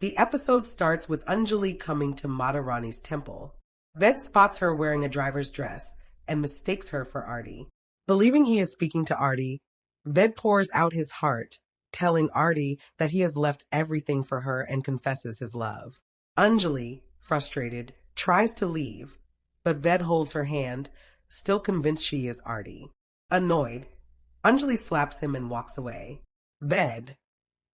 The episode starts with Anjali coming to Madharani's temple. Ved spots her wearing a driver's dress and mistakes her for Artie. Believing he is speaking to Artie, Ved pours out his heart, telling Artie that he has left everything for her and confesses his love. Anjali, frustrated, tries to leave, but Ved holds her hand, still convinced she is Artie. Annoyed, Anjali slaps him and walks away. Ved,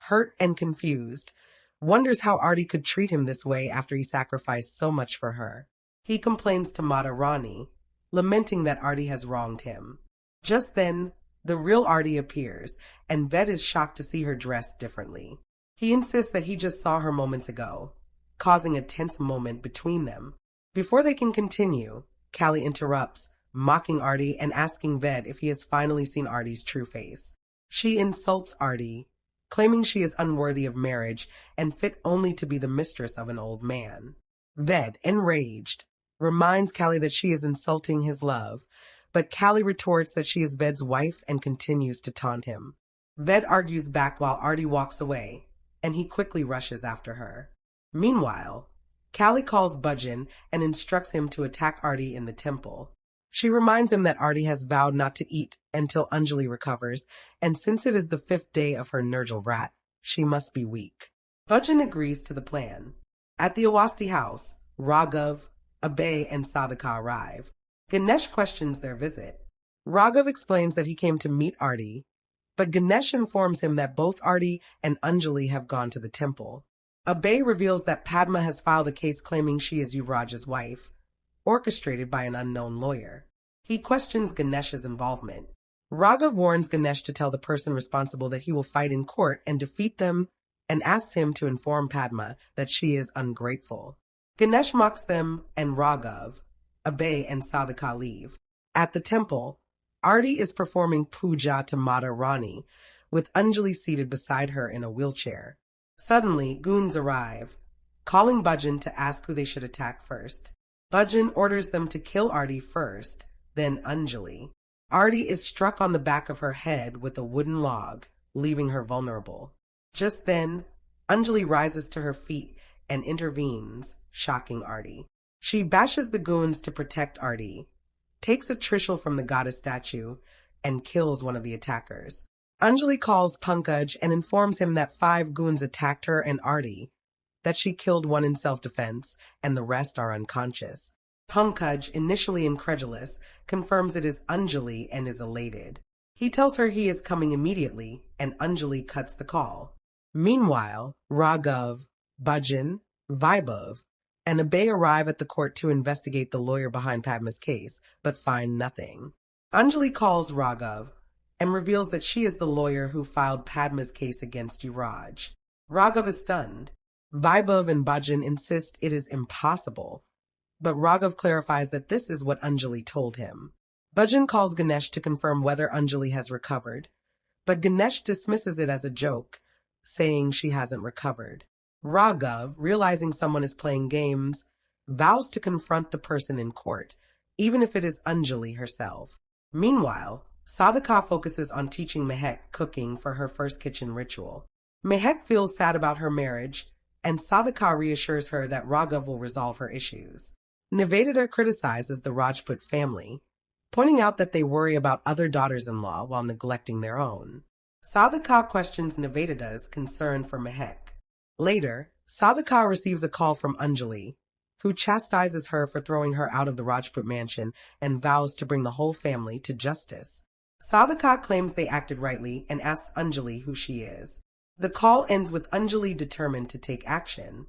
hurt and confused, wonders how Artie could treat him this way after he sacrificed so much for her. He complains to Madharani, lamenting that Artie has wronged him. Just then, the real Artie appears, and Ved is shocked to see her dressed differently. He insists that he just saw her moments ago, causing a tense moment between them. Before they can continue, Callie interrupts, mocking Artie and asking Ved if he has finally seen Artie's true face. She insults Artie, claiming she is unworthy of marriage and fit only to be the mistress of an old man. Ved, enraged, reminds Callie that she is insulting his love, but Callie retorts that she is Ved's wife and continues to taunt him. Ved argues back while Artie walks away, and he quickly rushes after her. Meanwhile, Callie calls Bhajan and instructs him to attack Artie in the temple. She reminds him that Artie has vowed not to eat until Anjali recovers, and since it is the 5th day of her Nirjal Vrat, she must be weak. Bhajan agrees to the plan. At the Awasti house, Raghav, Abhay, and Sadhika arrive. Ganesh questions their visit. Raghav explains that he came to meet Artie, but Ganesh informs him that both Artie and Anjali have gone to the temple. Abhay reveals that Padma has filed a case claiming she is Yuvraj's wife, orchestrated by an unknown lawyer. He questions Ganesh's involvement. Raghav warns Ganesh to tell the person responsible that he will fight in court and defeat them, and asks him to inform Padma that she is ungrateful. Ganesh mocks them, and Raghav, Abhay, and Sadhika leave. At the temple, Artie is performing puja to Mata Rani, with Anjali seated beside her in a wheelchair. Suddenly, goons arrive, calling Bhajan to ask who they should attack first. Bhajan orders them to kill Artie first, then Anjali. Artie is struck on the back of her head with a wooden log, leaving her vulnerable. Just then, Anjali rises to her feet and intervenes, shocking Artie. She bashes the goons to protect Artie, takes a trishul from the goddess statue, and kills one of the attackers. Anjali calls Pankaj and informs him that 5 goons attacked her and Artie, that she killed one in self-defense, and the rest are unconscious. Pankaj, initially incredulous, confirms it is Anjali and is elated. He tells her he is coming immediately, and Anjali cuts the call. Meanwhile, Raghav, Bhajan, Vaibhav, and Abhay arrive at the court to investigate the lawyer behind Padma's case, but find nothing. Anjali calls Raghav and reveals that she is the lawyer who filed Padma's case against Yuvraj. Raghav is stunned. Vaibhav and Bhajan insist it is impossible, but Raghav clarifies that this is what Anjali told him. Bhajan calls Ganesh to confirm whether Anjali has recovered, but Ganesh dismisses it as a joke, saying she hasn't recovered. Raghav, realizing someone is playing games, vows to confront the person in court, even if it is Anjali herself. Meanwhile, Sadhika focuses on teaching Mehak cooking for her first kitchen ritual. Mehak feels sad about her marriage, and Sadhika reassures her that Raghav will resolve her issues. Nivedita criticizes the Rajput family, pointing out that they worry about other daughters-in-law while neglecting their own. Sadhika questions Nivedita's concern for Mehak. Later, Sadhika receives a call from Anjali, who chastises her for throwing her out of the Rajput mansion and vows to bring the whole family to justice. Sadhika claims they acted rightly and asks Anjali who she is. The call ends with Anjali determined to take action.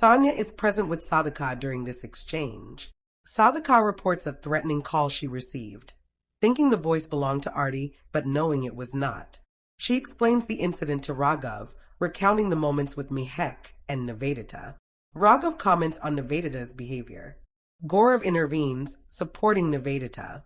Sanya is present with Sadhika during this exchange. Sadhika reports a threatening call she received, thinking the voice belonged to Artie, but knowing it was not. She explains the incident to Raghav, recounting the moments with Mehak and Nivedita. Raghav comments on Nivedita's behavior. Gaurav intervenes, supporting Nivedita,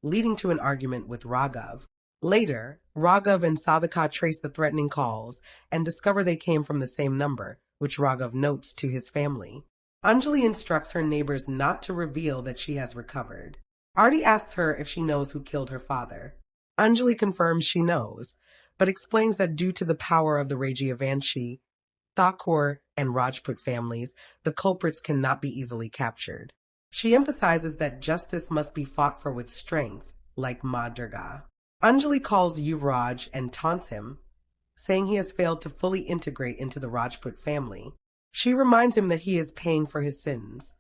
leading to an argument with Raghav. Later, Raghav and Sadhika trace the threatening calls and discover they came from the same number, which Raghav notes to his family. Anjali instructs her neighbors not to reveal that she has recovered. Artie asks her if she knows who killed her father. Anjali confirms she knows, but explains that due to the power of the Rajyavanshi, Thakur and Rajput families, the culprits cannot be easily captured. She emphasizes that justice must be fought for with strength, like Ma Durga. Anjali calls Yuvraj and taunts him, saying he has failed to fully integrate into the Rajput family. She reminds him that he is paying for his sins,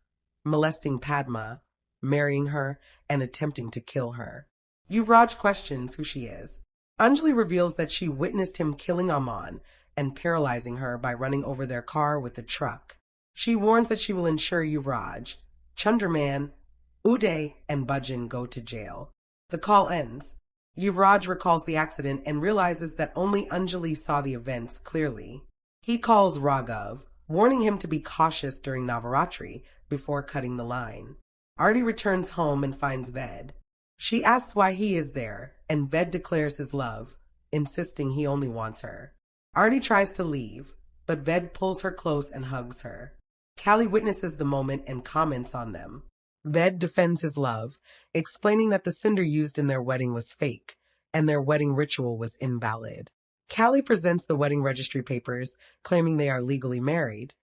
molesting Padma, marrying her, and attempting to kill her. Yuvraj questions who she is. Anjali reveals that she witnessed him killing Aman and paralyzing her by running over their car with a truck. She warns that she will ensure Yuvraj, Chandraman, Uday, and Bhajan go to jail. The call ends. Yuvraj recalls the accident and realizes that only Anjali saw the events clearly. He calls Raghav, warning him to be cautious during Navaratri before cutting the line. Arti returns home and finds Ved. She asks why he is there, and Ved declares his love, insisting he only wants her. Arti tries to leave, but Ved pulls her close and hugs her. Callie witnesses the moment and comments on them. Ved defends his love, explaining that the cinder used in their wedding was fake, and their wedding ritual was invalid. Callie presents the wedding registry papers, claiming they are legally married,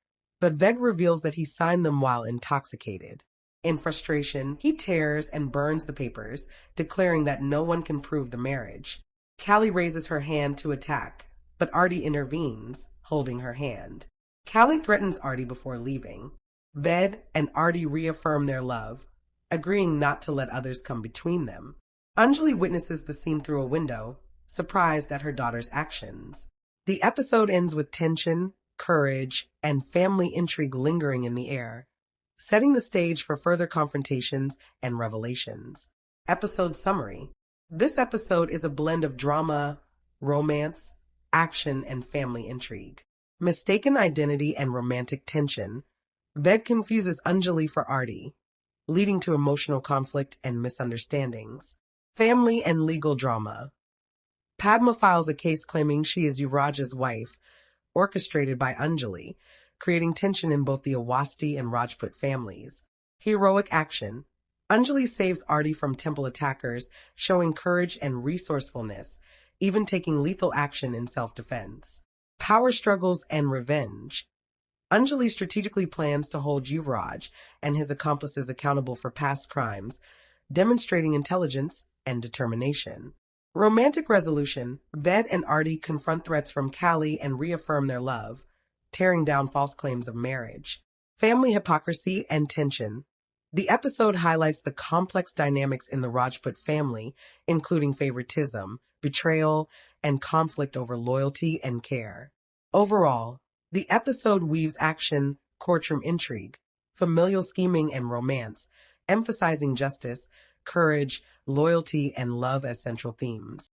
but Ved reveals that he signed them while intoxicated. In frustration, he tears and burns the papers, declaring that no one can prove the marriage. Callie raises her hand to attack, but Arti intervenes, holding her hand. Callie threatens Arti before leaving. Ved and Arti reaffirm their love, agreeing not to let others come between them. Anjali witnesses the scene through a window, surprised at her daughter's actions. The episode ends with tension, courage, and family intrigue lingering in the air, setting the stage for further confrontations and revelations. Episode summary. This episode is a blend of drama, romance, action, and family intrigue. Mistaken identity and romantic tension. Ved confuses Anjali for Arti, leading to emotional conflict and misunderstandings. Family and legal drama. Padma files a case claiming she is Yuvraj's wife, orchestrated by Anjali, creating tension in both the Awasti and Rajput families. Heroic action. Anjali saves Arti from temple attackers, showing courage and resourcefulness, even taking lethal action in self-defense. Power struggles and revenge. Anjali strategically plans to hold Yuvraj and his accomplices accountable for past crimes, demonstrating intelligence and determination. Romantic resolution. Ved and Arti confront threats from Callie and reaffirm their love, tearing down false claims of marriage. Family hypocrisy and tension. The episode highlights the complex dynamics in the Rajput family, including favoritism, betrayal, and conflict over loyalty and care. Overall, the episode weaves action, courtroom intrigue, familial scheming, and romance, emphasizing justice, courage, loyalty, and love as central themes.